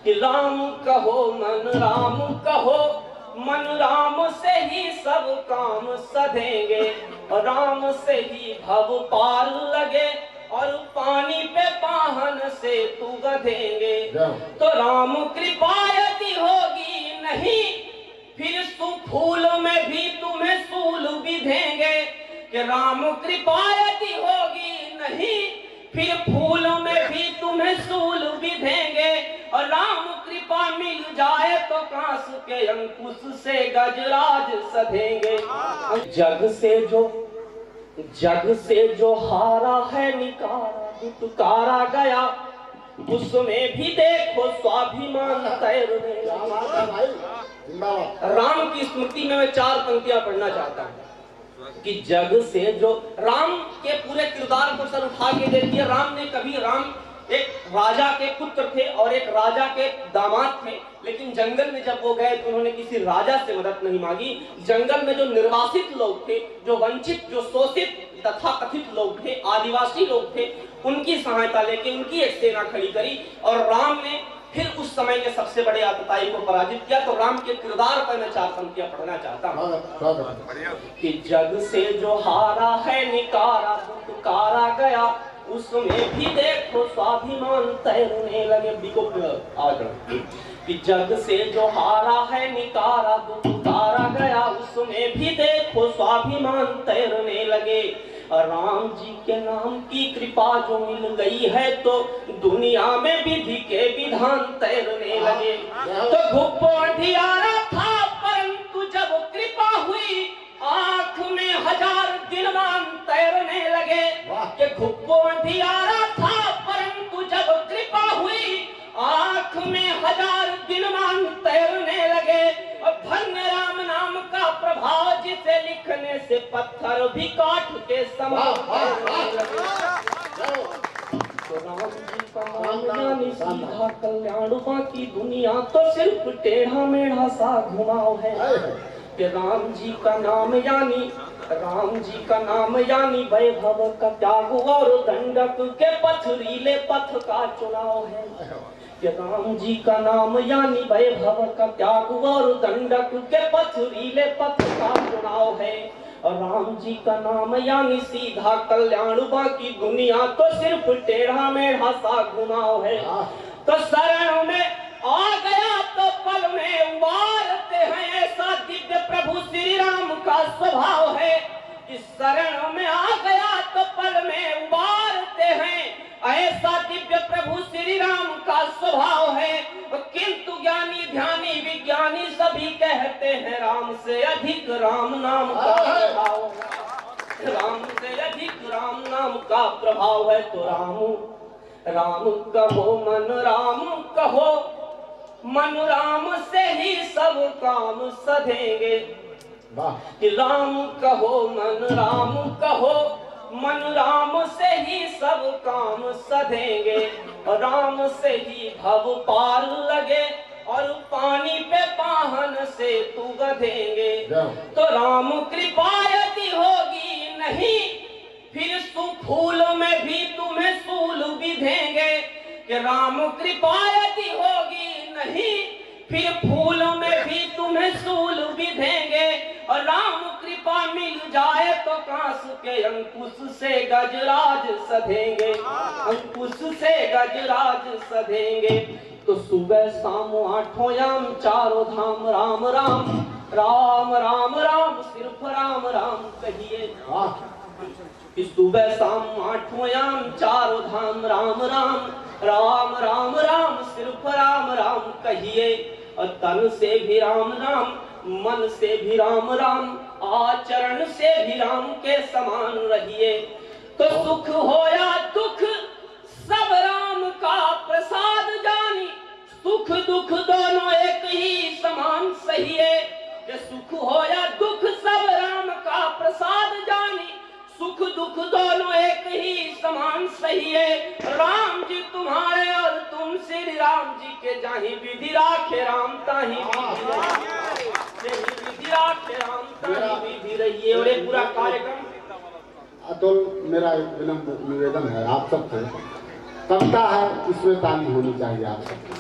कि राम कहो मन राम कहो, मन राम से ही सब काम सधेंगे, राम से ही भव पार लगे, और पानी पे पाहन से तू गधेंगे। तो राम कृपा यदि होगी नहीं, फिर फूल में भी तुम्हें सूल बिधेंगे। कि राम कृपा यदि होगी नहीं, फिर फूल में भी तुम्हें सूल बिधेंगे, और राम कृपा मिल जाए तो कांस के अंकुश से गजराज सधेंगे। जग से जो हारा है निकारा दुत्कारा गया, उसमें भी देखो स्वाभिमान तैरने लगा। राम की स्मृति में मैं 4 पंक्तियां पढ़ना चाहता हूँ कि जग से जो राम के पूरे किरदार को सर उठा के दे दिया। राम एक राजा के पुत्र थे और एक राजा के दामाद थे, लेकिन जंगल में जब वो गए तो उन्होंने किसी राजा से मदद नहीं मांगी। जंगल में जो निर्वासित लोग थे, जो वंचित, जो शोषित तथा कथित लोग थे, आदिवासी लोग थे, उनकी सहायता लेके उनकी एक सेना खड़ी करी, और राम ने फिर उस समय के सबसे बड़े आतताई को पराजित किया। तो राम के किरदार पर मैं 4 पंक्तियां पढ़ना चाहता हूँ कि जग से जो हारा है निकारा दुत्कारा गया, उसमें भी देखो स्वाभिमान तैरने लगे। कि जग से जो हारा है निकारा दुत्कारा गया, उसमें भी देखो स्वाभिमान तैरने लगे। राम जी के नाम की कृपा जो मिल गई है, तो दुनिया में विधि के विधान तैरने लगे। तो घुप्पो अंधियारा था परंतु जब कृपा हुई, आंख में 1000 दिनमान तैरने लगे। कि घुप्पो अंधियारा था परंतु जब कृपा हुई, आंख में 1000 दिनमान तैरने लगे। और धन्य राम नाम का प्रभाव, जिसे लिखने से पत्थर भी काट के समान तैरने लगे। तो राम जी का नाम यानी सीधा कल्याण, बाकी दुनिया तो सिर्फ टेढ़ा मेढ़ा सा घुमाव है। कि राम जी का नाम यानी वैभव का त्याग, और दंडक के पथरीले पथ का चुनाव है। कि राम जी का नाम यानी वैभव का त्याग, और दंडक के पथरीले पथ का चुनाव है। और राम जी का नाम यानी सीधा कल्याण, बाकी दुनिया तो सिर्फ टेढ़ा मेढ़ा सा घुमाव है। तो शरण में आ गया तो पल में उबारते हैं, ऐसा दिव्य प्रभु श्री राम का स्वभाव है। इस शरण में आ गया तो पल में उबारते हैं, ऐसा दिव्य प्रभु श्री राम का स्वभाव है। किंतु ज्ञानी ध्यानी विज्ञानी सभी कहते हैं, राम से अधिक राम नाम का प्रभाव है। राम से अधिक राम नाम का प्रभाव है। तो राम कहो मन राम कहो, मन राम से ही सब काम सधेंगे। कि राम कहो मन राम कहो, मन राम से ही सब काम सधेंगे, राम से ही भव पार लगे, और पानी पे पाहन से तू गधेंगे। तो राम कृपा यदि होगी नहीं, फिर फूल में भी तुम्हें सूल बिधेंगे। कि राम कृपा यदि होगी नहीं, फिर फूल में भी तुम्हें सूल बिधेंगे, और राम कृपा मिल जाए तो कांस के अंकुश से गजराज सधेंगे, अंकुश से गजराज सधेंगे। तो सुबह शाम 8 याम 4 धाम राम राम, राम राम राम सिर्फ राम राम कहिए। कि सुबह शाम 8 याम 4 धाम राम राम, राम राम राम सिर्फ राम राम कहिए। और तन से भी राम राम, मन से भी राम राम, आचरण से भी राम के समान रहिए। तो सुख हो या दुख सब राम का प्रसाद जानी, सुख दुख दोनों एक ही समान सही है। कि सुख हो या दुख सब राम का प्रसाद जानी, सुख दुख दोनों एक ही समान सही है। राम जी तुम्हारे और तुम श्री राम जी के, जाहि विधि राखे राम ताहि विधि राखे राम ताहि विधि रहिए। और एक पूरा कार्यक्रम। अतुल, मेरा एक विनम्र निवेदन है आप सबसे, कविता है इसमें ताली होनी चाहिए आप सबको।